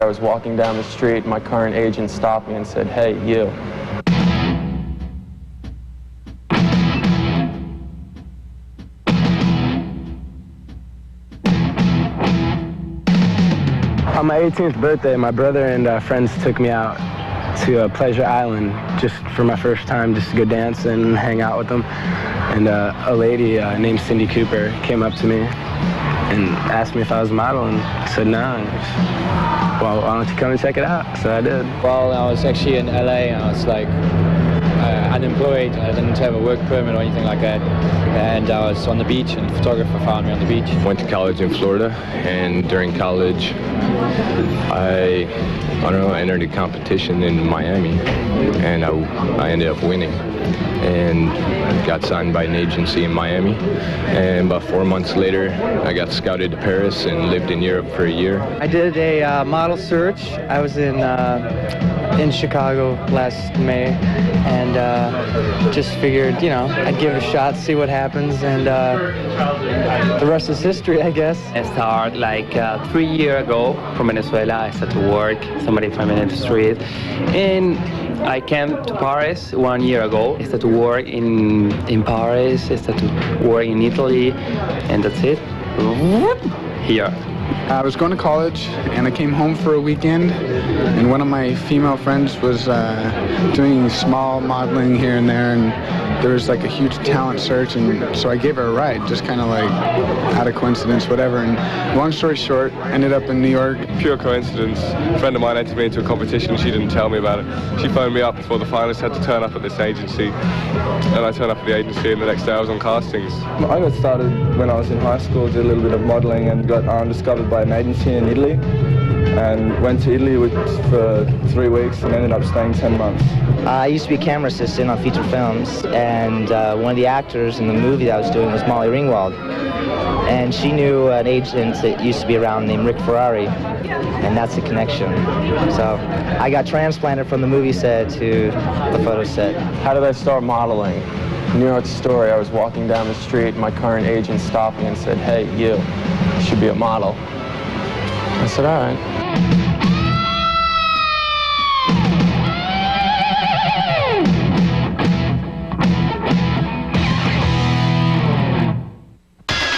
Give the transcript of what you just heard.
I was walking down the street, my current agent stopped me and said, "Hey, you." On my 18th birthday, my brother and friends took me out to Pleasure Island just for my first time, just to go dance and hang out with them. And a lady named Cindy Cooper came up to me and asked me if I was a model, and I said no. Well, why don't you come and check it out? So I did. Well, I was actually in LA, and I was like unemployed. I didn't have a work permit or anything like that. And I was on the beach, and the photographer found me on the beach. Went to college in Florida, and during college, I don't know, I entered a competition in Miami, and I ended up winning. And got signed by an agency in Miami. And about 4 months later, I got scouted to Paris and lived in Europe for a year. I did a model search. I was in Chicago last May, and just figured, you know, I'd give it a shot, see what happens, and the rest is history, I guess. I started like 3 years ago from Venezuela. I started to work, somebody from the street, and I came to Paris 1 year ago. I started to work in Paris, I started to work in Italy, and that's it. Here. I was going to college, and I came home for a weekend, and one of my female friends was doing small modeling here and there, and there was like a huge talent search, and so I gave her a ride, just kind of like out of coincidence, whatever. And long story short, ended up in New York. Pure coincidence. A friend of mine entered me into a competition, and she didn't tell me about it. She phoned me up before the finalists had to turn up at this agency, and I turned up at the agency, and the next day I was on castings. I got started when I was in high school, did a little bit of modeling, and got discovered by an agency in Italy, and went to Italy for 3 weeks and ended up staying 10 months. I used to be a camera assistant on feature films, and one of the actors in the movie that I was doing was Molly Ringwald. And she knew an agent that used to be around named Rick Ferrari, and that's the connection. So I got transplanted from the movie set to the photo set. How did I start modeling? New York story, I was walking down the street, my current agent stopped me and said, "Hey, you should be a model." I said, "All right."